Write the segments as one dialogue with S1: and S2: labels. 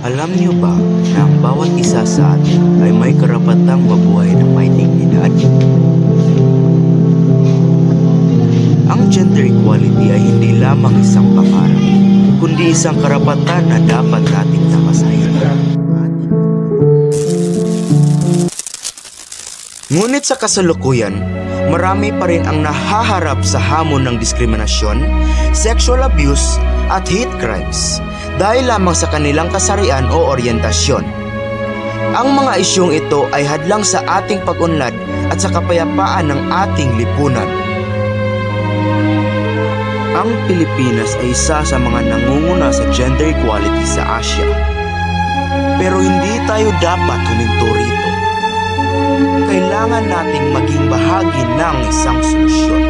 S1: Alam niyo ba na ang bawat isa sa atin ay may karapatang mabuhay ng may dignidad? Ang gender equality ay hindi lamang isang pangarap, kundi isang karapatan na dapat nating tamasahin. Ngunit sa kasalukuyan, marami pa rin ang nahaharap sa hamon ng diskriminasyon, sexual abuse at hate crimes dahil lamang sa kanilang kasarian o oryentasyon. Ang mga isyong ito ay hadlang sa ating pag-unlad at sa kapayapaan ng ating lipunan. Ang Pilipinas ay isa sa mga nangunguna sa gender equality sa Asia. Pero hindi tayo dapat huminto rito. Kailangan nating maging bahagi ng isang solusyon.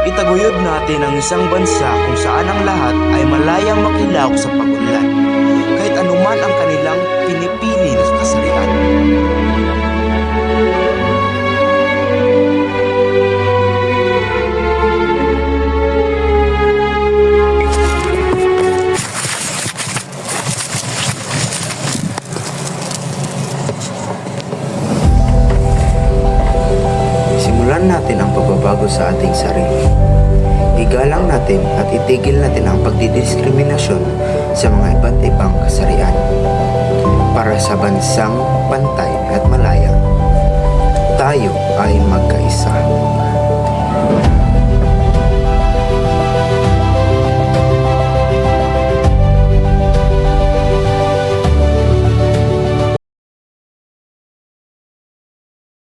S1: Itaguyod natin ang isang bansa kung saan ang lahat ay malayang makilahok sa pag-unlad, kahit anuman ang kanilang pinipili na kasarian. Simulan natin ang pagbabago sa ating sarili. Igalang natin at itigil natin ang pagdidiskriminasyon sa mga iba't ibang kasarian para sa bansang pantay at malaya. Tayo ay magkaisa.